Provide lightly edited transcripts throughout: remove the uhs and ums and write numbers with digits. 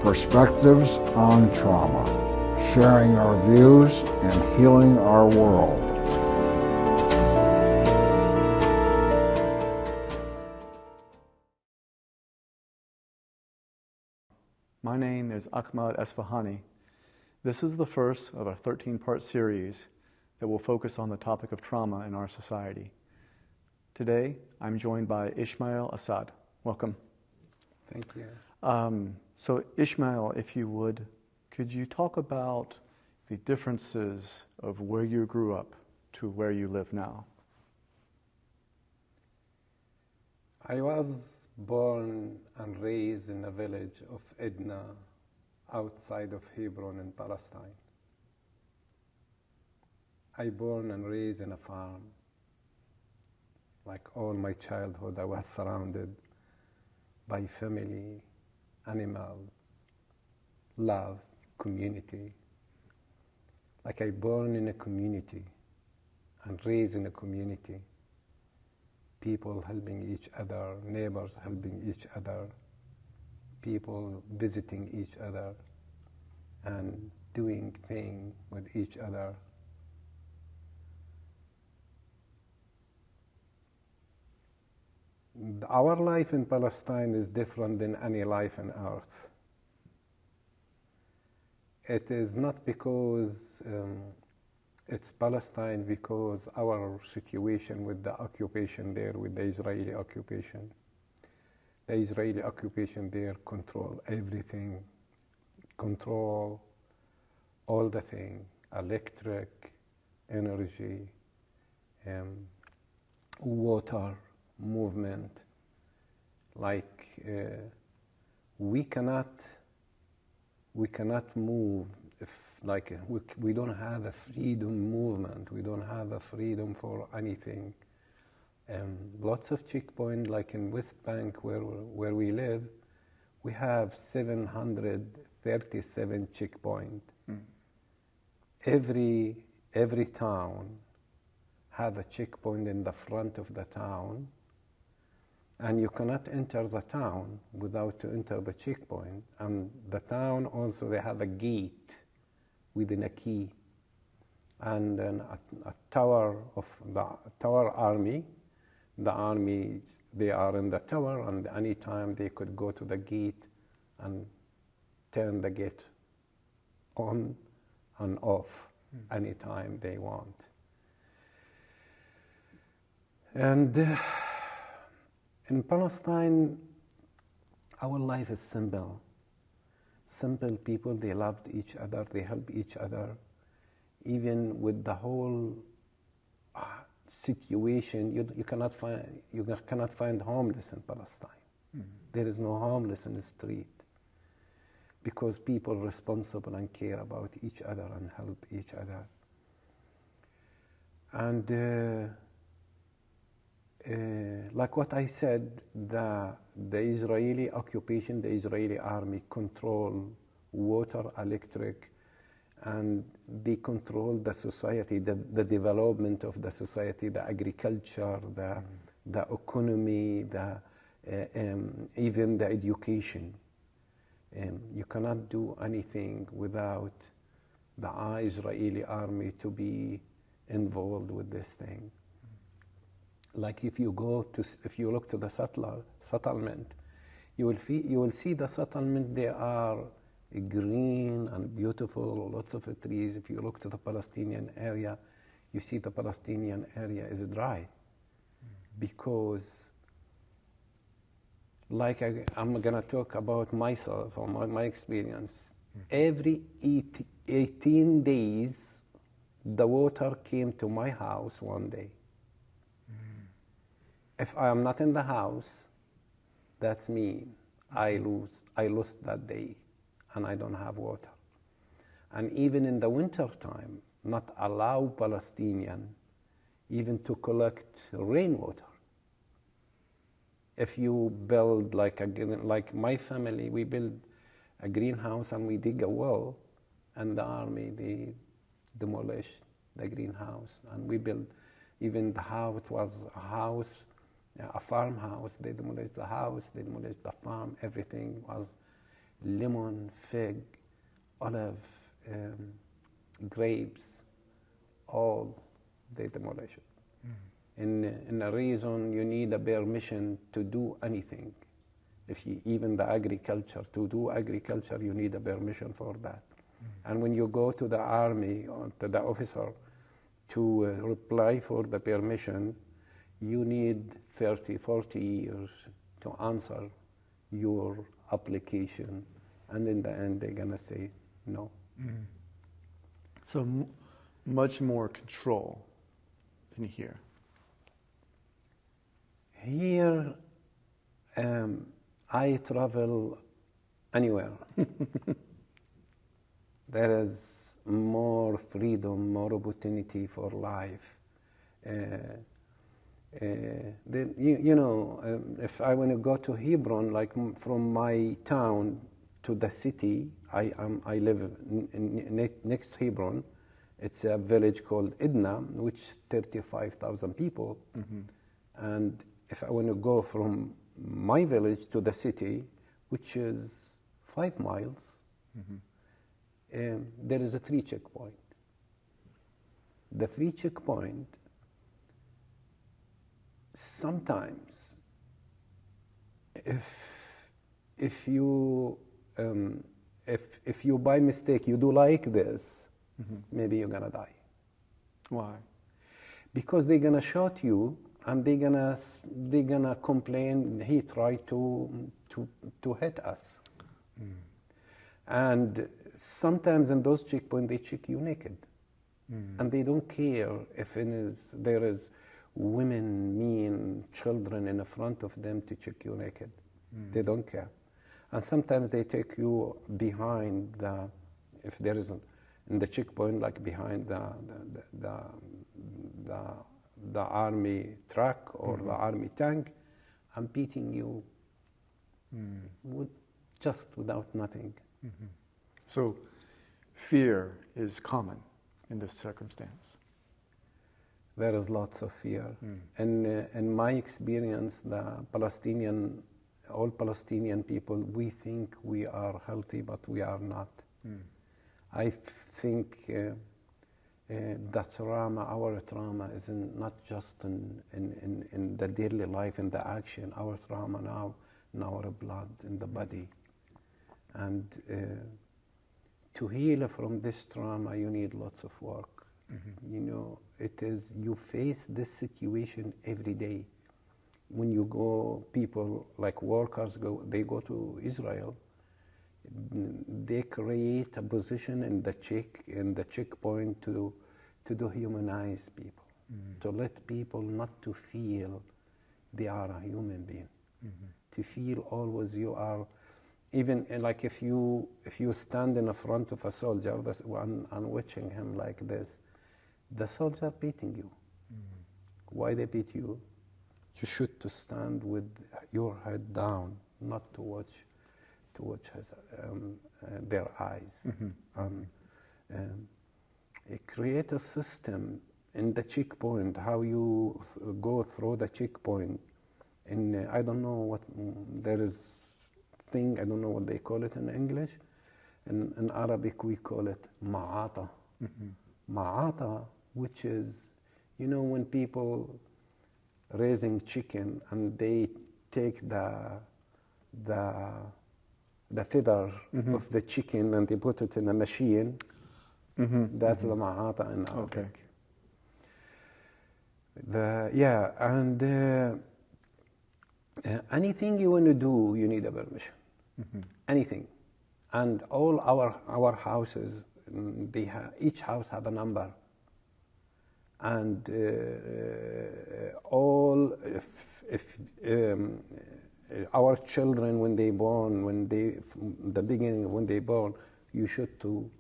perspectives on trauma, sharing our views and healing our world. My name is Ahmad Esfahani. This is the first of a 13-part series that will focus on the topic of trauma in our society. Today, I'm joined by Ishmael Asaad. Welcome. Thank you. So Ishmael, if you would, could you talk about the differences of where you grew up to where you live now? I was born and raised in a village of Edna, outside of Hebron in Palestine. I born and raised in a farm. Like all my childhood, I was surrounded by family, animals, love, community. Like I born in a community and raised in a community. People helping each other, neighbors helping each other, people visiting each other and doing things with each other. Our life in Palestine is different than any life on earth. It is not because it's Palestine, because our situation with the occupation there, with the Israeli occupation. The Israeli occupation there control everything, control all the things, electric, energy, water, movement. Like we cannot move if like we don't have a freedom movement. We don't have a freedom for anything. Lots of checkpoints, like in West Bank where we live, we have 737 checkpoints. Every town have a checkpoint in the front of the town, and you cannot enter the town without to enter the checkpoint. And the town also, they have a gate within a key, and then a tower of the tower army. The army, they are in the tower, and any time they could go to the gate and turn the gate on and off anytime they want. And in Palestine, our life is simple. Simple people, they loved each other, they helped each other. Even with the whole situation, you cannot find homeless in Palestine. There is no homeless in the street because people are responsible and care about each other and help each other. And like what I said, the Israeli occupation, the Israeli army control water, electric, and they control the society, the development of the society, the agriculture, the economy, even the education. You cannot do anything without the Israeli army to be involved with this thing. Like if you look to the settlement, you will see the settlement. They are green and beautiful, lots of trees. If you look to the Palestinian area, you see the Palestinian area is dry, because, like I'm gonna talk about myself or my experience. Every 18 days, the water came to my house one day. If I am not in the house, that's me. I lost that day, and I don't have water. And even in the winter time, not allow Palestinian even to collect rainwater. If you build like my family, we build a greenhouse and we dig a well, and the army, they demolish the greenhouse, and we build even the house. It was a house, a farmhouse. They demolished the house, they demolished the farm. Everything was lemon, fig, olive, grapes, all they demolish it. In a reason you need a permission to do anything. If you, even the agriculture, to do agriculture, you need a permission for that. And when you go to the army or to the officer to apply for the permission, you need 30, 40 years to answer your application. And in the end, they're gonna say no. So much more control than here. Here, I travel anywhere. There is more freedom, more opportunity for life. If I want to go to Hebron, like from my town to the city, I live next to Hebron. It's a village called Edna, which 35,000 people. And if I want to go from my village to the city, which is 5 miles, there is a 3 checkpoint. The 3 checkpoint, sometimes, if you by mistake you do like this, maybe you're gonna die. Why? Because they're gonna shoot you, and they're gonna complain he tried to hit us. And sometimes in those checkpoints they check you naked, and they don't care if there is women, men, children in the front of them to check you naked. They don't care. And sometimes they take you behind if there is in the checkpoint, like behind the army truck or the army tank, and beating you just without nothing. So fear is common in this circumstance. There is lots of fear. And in my experience, all Palestinian people, we think we are healthy, but we are not. I think the trauma, our trauma, is not just in the daily life, in the action. Our trauma now in our blood, in the body. And to heal from this trauma, you need lots of work. You face this situation every day. When you go, people like workers they go to Israel, they create a position in the checkpoint to dehumanize people, to let people not to feel they are a human being, to feel always you are. Even like if you stand in the front of a soldier and watching him like this, the soldier beating you. Why they beat you? You should to stand with your head down, not to watch their eyes. Create a system in the checkpoint, how you go through the checkpoint. And I don't know what there is thing, I don't know what they call it in English. In Arabic we call it ma'ata. Ma'ata, which is, when people raising chicken and they take the feather of the chicken and they put it in a machine. That's the ma'ata in Arabic. Anything you want to do, you need a permission. Anything. And all our houses, each house have a number. And our children, when they born, the beginning when they born, you should to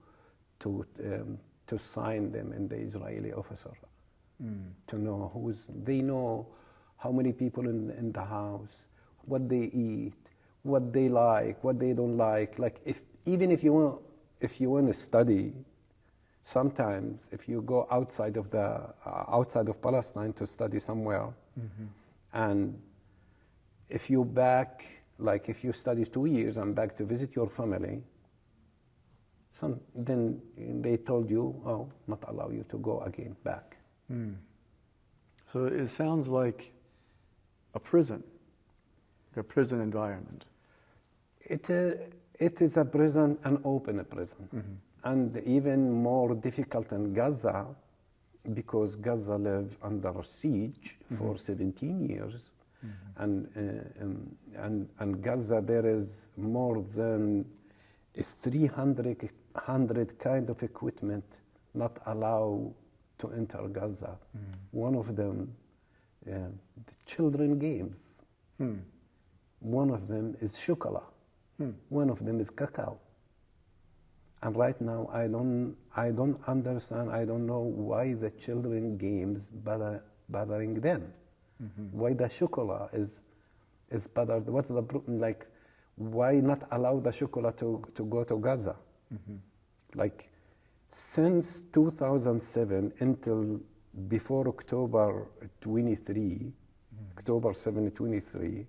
sign them in the Israeli officer, to know they know how many people in the house, what they eat, what they like, what they don't like. Like even if you want to study, sometimes if you go outside of Palestine to study somewhere, and if you back Like if you study 2 years and back to visit your family, then they told you, oh, not allow you to go again back. So it sounds like a prison environment. It is a prison, an open prison. And even more difficult in Gaza, because Gaza lived under siege for 17 years. And Gaza, there is more than 300 kind of equipment not allowed to enter Gaza. One of them, the children games. One of them is chocolate. One of them is cacao. And right now, I don't understand. I don't know why the children games bothering them. Why the chocolate is bothered? What's the like? Why not allow the chocolate to go to Gaza? Like since 2007 until before October 23, October 7, 23,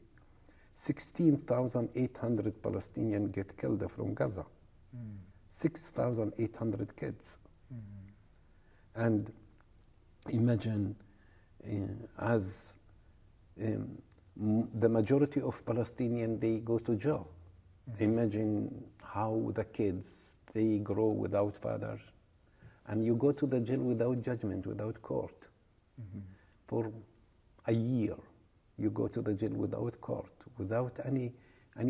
16,800 Palestinians get killed from Gaza. 6,800 kids. And imagine as the majority of Palestinians, they go to jail. Imagine how the kids, they grow without fathers. And you go to the jail without judgment, without court. For a year, you go to the jail without court, without any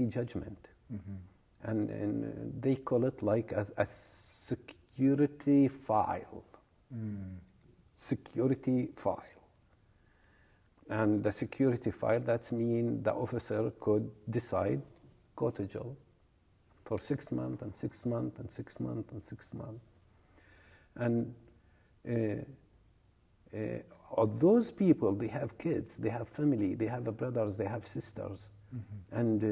judgment. And they call it like a security file. Security file. And the security file, that means the officer could decide, go to jail for 6 months and 6 months and 6 months and 6 months. And those people, they have kids, they have family, they have brothers, they have sisters. And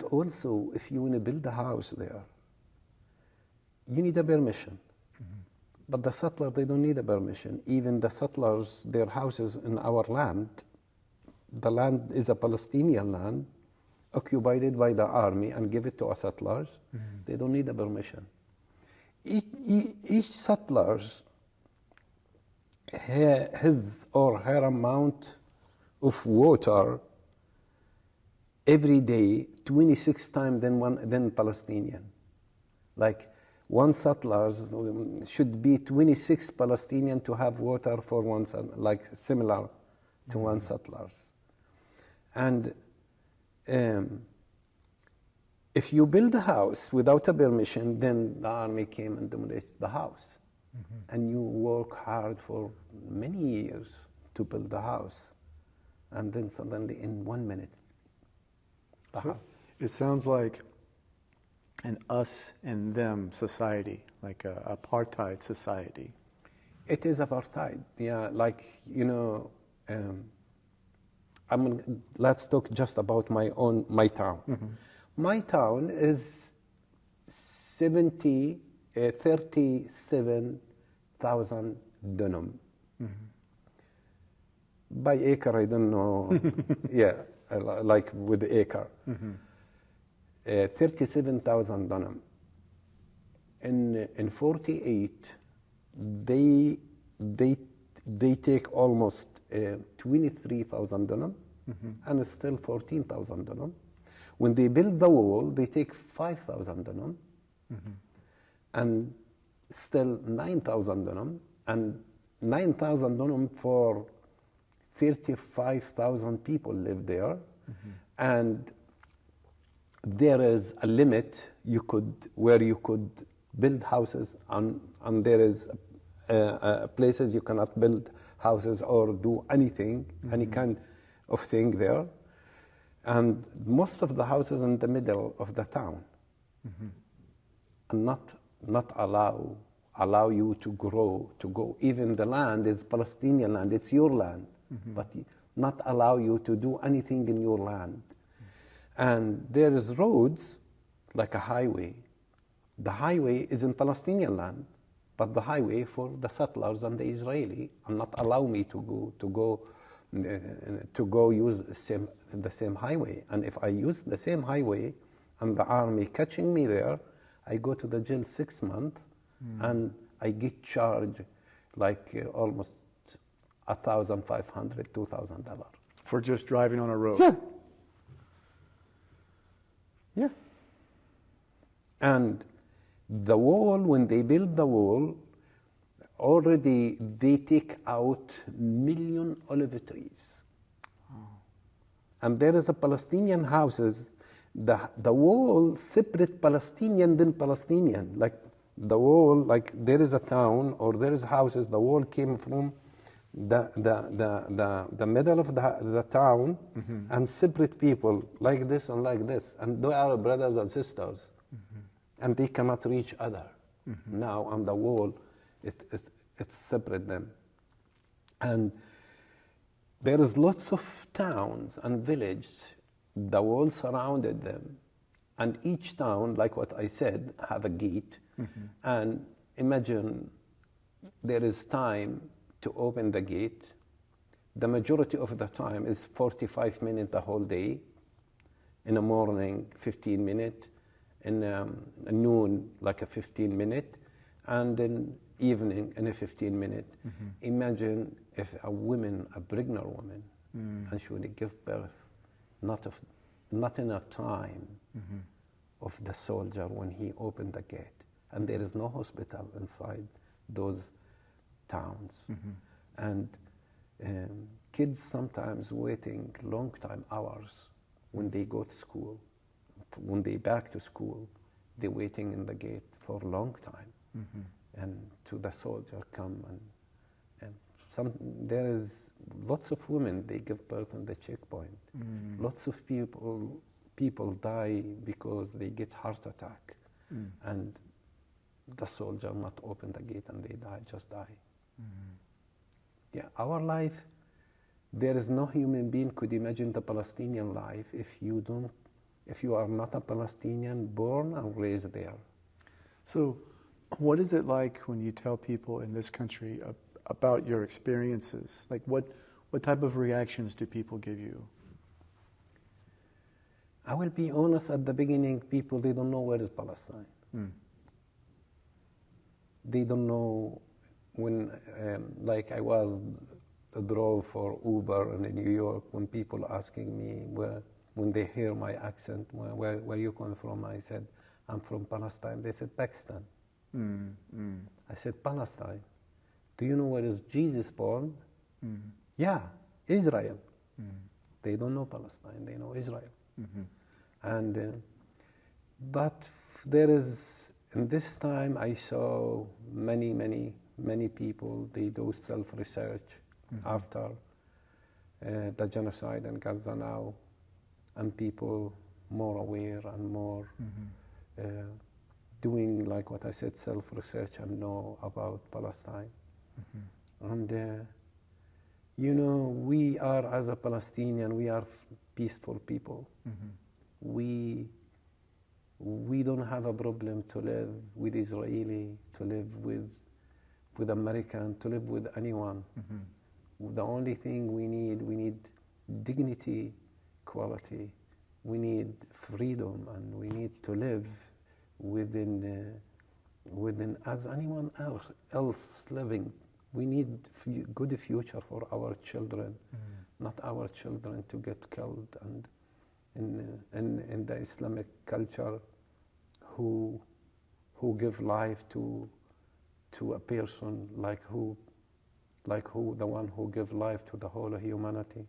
also, if you want to build a house there, you need a permission. But the settlers, they don't need a permission. Even the settlers, their houses in our land, the land is a Palestinian land, occupied by the army and give it to our settlers. They don't need a permission. Each settler, his or her amount of water every day, 26 times than Palestinian. Like one settler should be 26 Palestinian to have water for one, like similar to one settlers. And if you build a house without a permission, then the army came and dominates the house. And you work hard for many years to build a house. And then suddenly in 1 minute, So it sounds like an us and them society, like an apartheid society. It is apartheid, yeah. Like, you know, let's talk just about my town. My town is 37,000 dunam. By acre, I don't know. Yeah, like with the acre. 37,000 dunam. In 48, they take almost 23,000 dunam, and it's still 14,000 dunam. When they build the wall, they take 5,000 dunam, and still 9,000 dunam, and 9,000 dunam for 35,000 people live there, and there is a limit where you could build houses, and there is places you cannot build houses or do anything, any kind of thing there. And most of the houses in the middle of the town, and not allow you to grow, to go. Even the land is Palestinian land, it's your land, but not allow you to do anything in your land. And there is roads, like a highway. The highway is in Palestinian land, but the highway for the settlers and the Israeli, and not allow me to go to go use the same highway. And if I use the same highway and the army catching me there, I go to the jail 6 months and I get charged like almost $1,500, $2,000. For just driving on a road? Yeah. Yeah. And the wall, when they build the wall, already they take out million olive trees. And there is a Palestinian houses, the wall separate Palestinian than Palestinian. Like the wall, like there is a town or there is houses, the wall came from the middle of the town and separate people like this and like this. And they are brothers and sisters. And they cannot reach other. Now on the wall, it separate them. And there is lots of towns and villages, the wall surrounded them. And each town, like what I said, have a gate. And imagine there is time to open the gate. The majority of the time is 45 minutes the whole day. In the morning, 15 minutes. In noon, like a 15 minute. And in evening, in a 15 minute. Imagine if a pregnant woman, and she would give birth, not in a time of the soldier when he opened the gate. And there is no hospital inside those towns. And kids sometimes waiting long time, hours, when they go to school. When they back to school, they're waiting in the gate for a long time. And to the soldier come and there is lots of women, they give birth on the checkpoint. Lots of people die because they get heart attack. And the soldier not open the gate and they just die. Yeah, our life, there is no human being could imagine the Palestinian life if you are not a Palestinian born and raised there. So what is it like when you tell people in this country about your experiences? Like what type of reactions do people give you? I will be honest, at the beginning, people, they don't know where is Palestine. They don't know when, like I drove for Uber in New York, when people asking me when they hear my accent, where you come from, I said, I'm from Palestine. They said, Pakistan. I said, Palestine. Do you know where is Jesus born? Yeah, Israel. They don't know Palestine, they know Israel. And but there is, in this time I saw many people, they do self-research after the genocide in Gaza now, and people more aware and more doing, like what I said, self-research and know about Palestine. And you know, we are, as a Palestinian, we are peaceful people. We don't have a problem to live with Israeli, to live with American, to live with anyone. The only thing we need dignity, quality. We need freedom, and we need to live within as anyone else living. We need good future for our children, not our children to get killed. And in the Islamic culture, who give life to a person like the one who give life to the whole of humanity,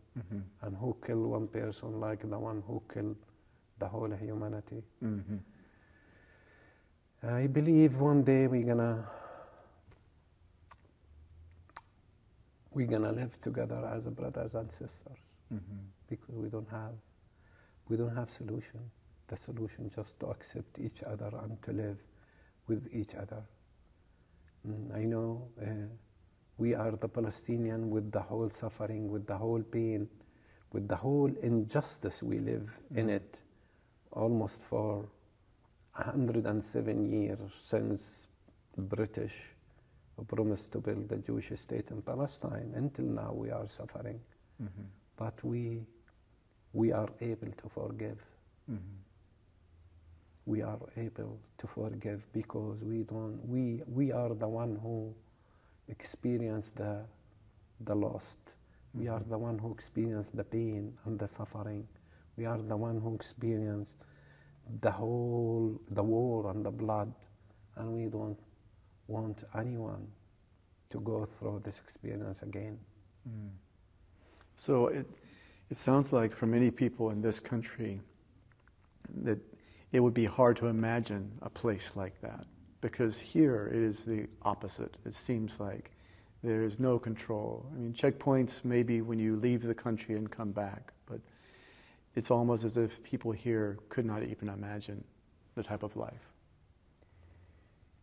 and who kill one person like the one who killed the whole of humanity. I believe one day we're gonna live together as brothers and sisters, because we don't have solution. The solution just to accept each other and to live with each other. I know we are the Palestinian with the whole suffering, with the whole pain, with the whole injustice we live in it, almost for 107 years since British promised to build the Jewish state in Palestine. Until now we are suffering. but we are able to forgive. We are able to forgive because we are the one who experienced the loss. We are the one who experienced the pain and the suffering. We are the one who experienced the war and the blood, and we don't want anyone to go through this experience again. So it sounds like for many people in this country that it would be hard to imagine a place like that, because here it is the opposite. It seems like there is no control. I mean, checkpoints maybe when you leave the country and come back, but it's almost as if people here could not even imagine the type of life.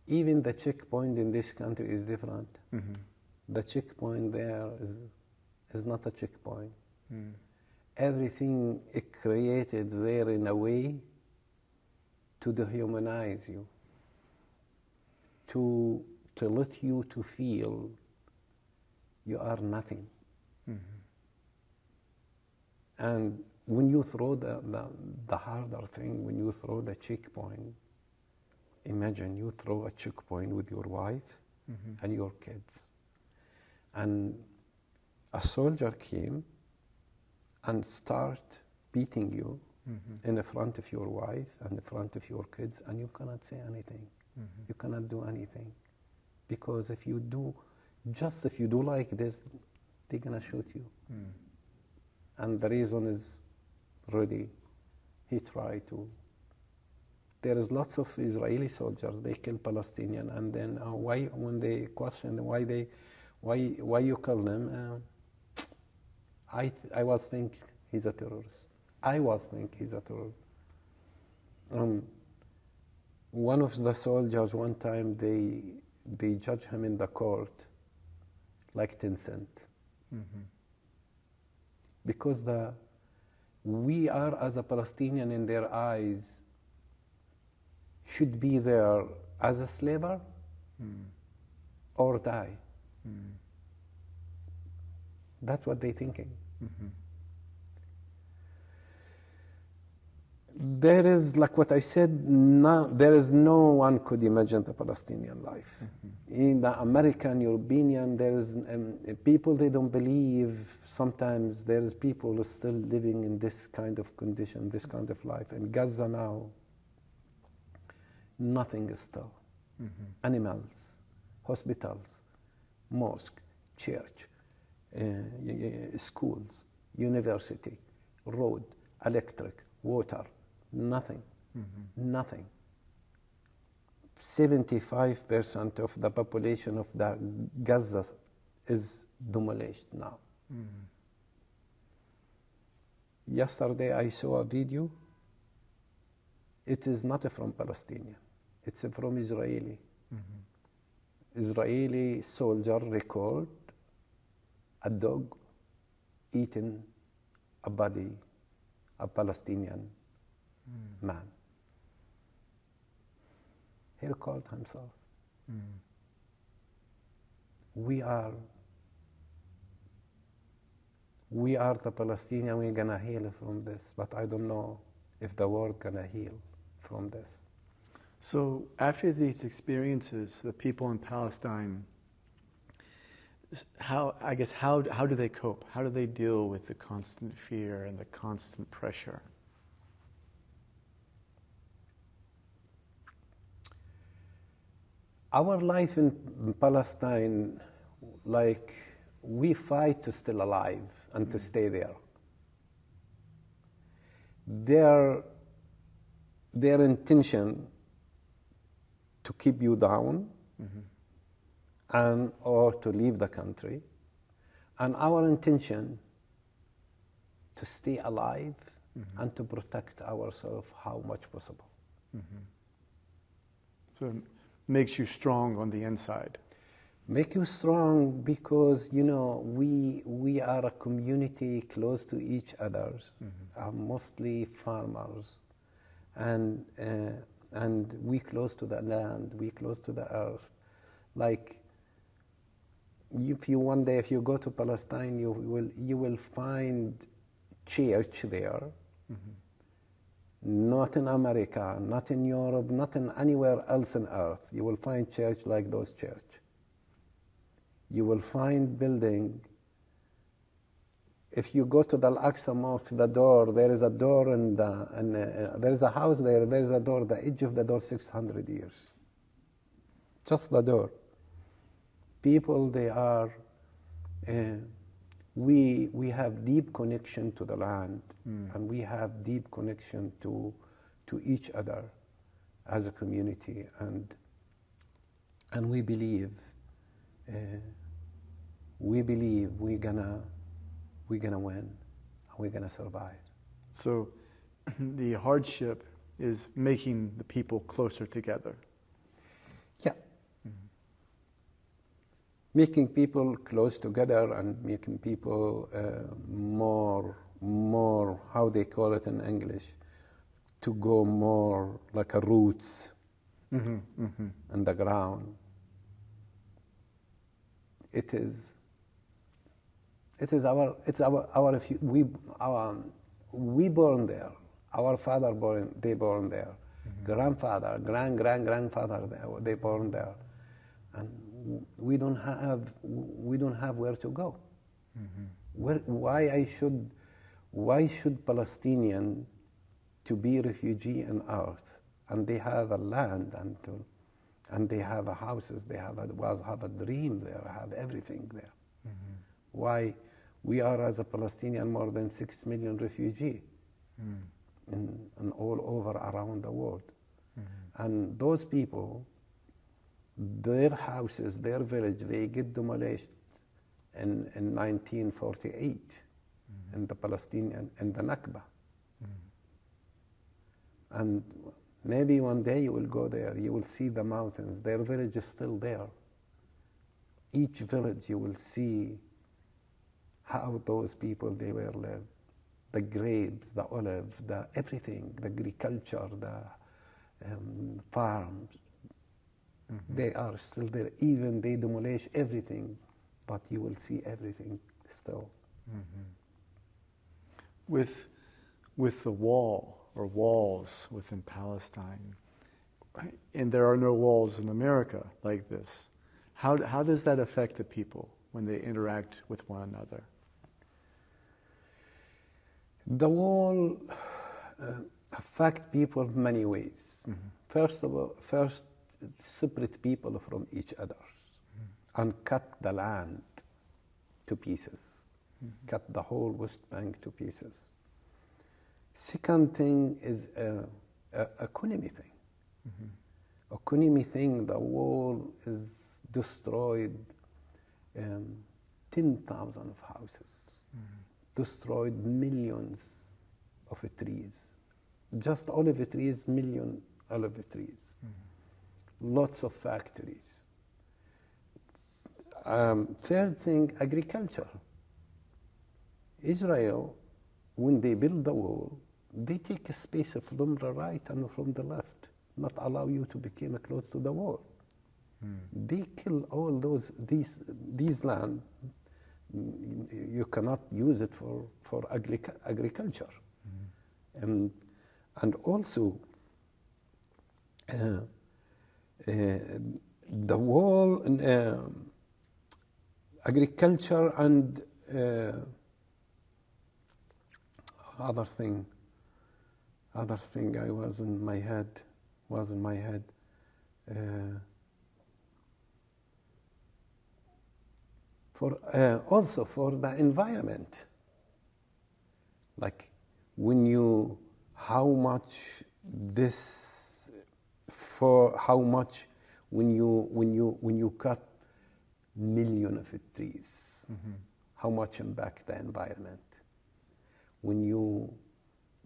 Even the checkpoint in this country is different. The checkpoint there is not a checkpoint. Everything is created there in a way to dehumanize you, to let you to feel you are nothing. And when you throw the harder thing, when you throw the checkpoint, imagine you throw a checkpoint with your wife and your kids. And a soldier came and start beating you in the front of your wife and in front of your kids, and you cannot say anything. You cannot do anything. Because if you do like this, they're gonna shoot you. And the reason is really, he tried to. There is lots of Israeli soldiers, they kill Palestinian, and then why, when they question why you kill them, I was think he's a terrorist. I was think he's a terrorist. One of the soldiers, one time they judge him in the court like 10 cents. Because we are, as a Palestinian in their eyes, should be there as a slaver or die. That's what they're thinking. There is, like what I said, there is no one could imagine the Palestinian life. In the American, European, there is people, they don't believe. Sometimes there is people still living in this kind of condition, this kind of life. In Gaza now, nothing is still. Animals, hospitals, mosque, church, schools, university, road, electric, water, nothing. Nothing. 75% of the population of the Gaza is demolished now. Yesterday I saw a video. It is not from Palestinian. It's from Israeli. Israeli soldier record a dog eating a body, a Palestinian man. He recorded himself. We are the Palestinian, we're gonna heal from this, but I don't know if the world gonna heal from this. So after these experiences, the people in Palestine, how do they cope? How do they deal with the constant fear and the constant pressure? Our life in Palestine, like, we fight to still alive and to stay there. Their intention to keep you down and or to leave the country, and our intention to stay alive and to protect ourselves how much possible. So it makes you strong on the inside. Make you strong because, you know, we are a community close to each other, mostly farmers, and we close to the land, we close to the earth. Like, if you one day, if you go to Palestine, you will find church there. Not in America, not in Europe, not in anywhere else on earth. You will find church like those church. You will find building. If you go to the Al-Aqsa Mosque, the door, there is a door and there is a house there, there is a door, the edge of the door 600 years. Just the door. People, they are, we have deep connection to the land, and we have deep connection to each other as a community, and we believe we're gonna win, and we're gonna survive. So the hardship is making the people closer together. Yeah. Making people close together and making people more, how they call it in English, to go more like a roots in the ground. We born there. Our father they born there. Grandfather, grandfather, they born there, and we don't have where to go. Why should Palestinian to be refugee in earth, and they have a land and they have a houses, they have a dream there, have everything there. Why we are as a Palestinian more than 6 million refugee in all over around the world, and those people, their houses, their village, they get demolished in 1948 in the Palestinian, in the Nakba. And maybe one day you will go there, you will see the mountains, their village is still there. Each village you will see how those people, they were lived. The grapes, the olive, the everything, the agriculture, the farms, they are still there. Even they demolish everything, but you will see everything still. With the wall or walls within Palestine, and there are no walls in America like this, how does that affect the people when they interact with one another? The wall affect people in many ways. First, separate people from each other and cut the land to pieces, cut the whole West Bank to pieces. Second thing is economy thing. Economy thing, the wall is destroyed 10,000 of houses, destroyed millions of trees. Just olive trees, million olive trees. Lots of factories. Third thing, agriculture. Israel, when they build the wall, they take a space from the right and from the left, not allow you to become close to the wall. They kill all these land. You cannot use it for agriculture. And also, the wall, agriculture and other thing I was in my head, also for the environment, like when you when you cut million of trees, how much impact the environment. When you,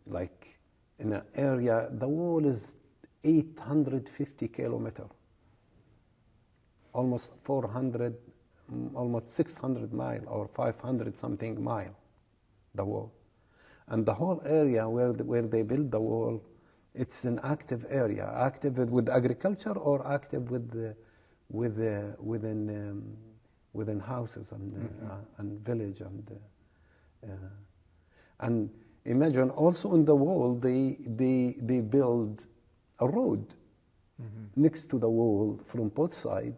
like in an area, the wall is 850 kilometer, almost 400, almost 600 mile or 500 something mile, the wall. And the whole area where they build the wall, it's an active area, active with agriculture or active with within houses and village and imagine also in the wall they build a road next to the wall from both sides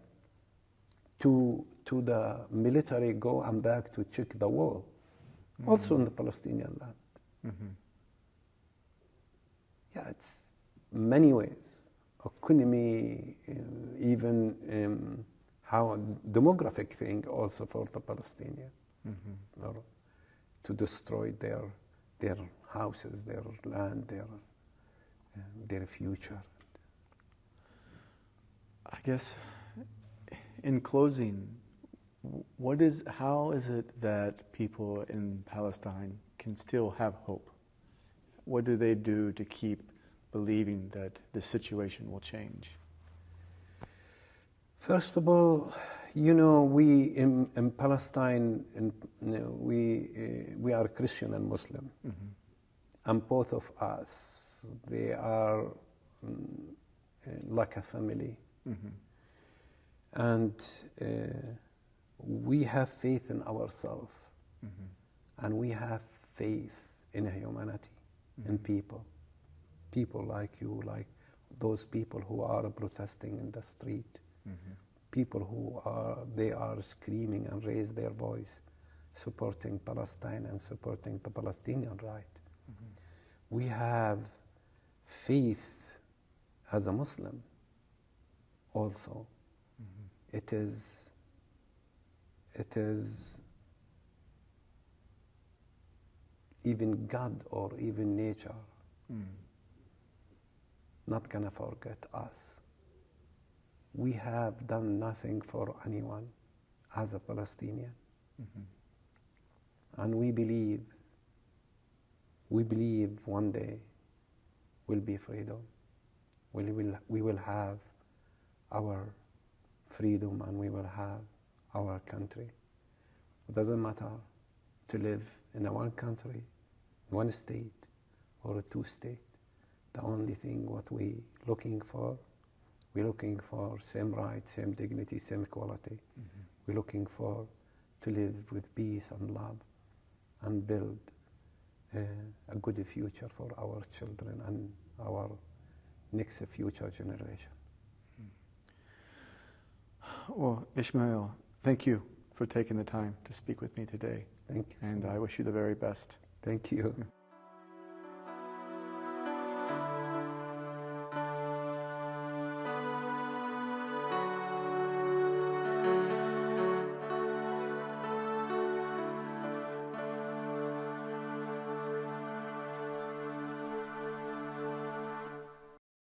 to the military go and back to check the wall, also in the Palestinian land. Yeah, it's many ways, economy, even how demographic thing also for the Palestinian, or to destroy their houses, their land, their future. I guess, in closing, how is it that people in Palestine can still have hope? What do they do to keep believing that the situation will change? First of all, we in Palestine, we are Christian and Muslim, and both of us, they are like a family, and we have faith in ourselves, and we have faith in humanity, in people like you, like those people who are protesting in the street. People who are screaming and raise their voice, supporting Palestine and supporting the Palestinian right. We have faith as a Muslim also. It is even God or even nature not gonna forget us. We have done nothing for anyone as a Palestinian. And we believe one day will be freedom. We will have our freedom and we will have our country. It doesn't matter to live in a one country, one state, or a two state. The only thing what we're looking for same rights, same dignity, same equality. We're looking for to live with peace and love and build a good future for our children and our next future generation. Well, Ishmael, thank you for taking the time to speak with me today. Thank you. And I wish you the very best. Thank you.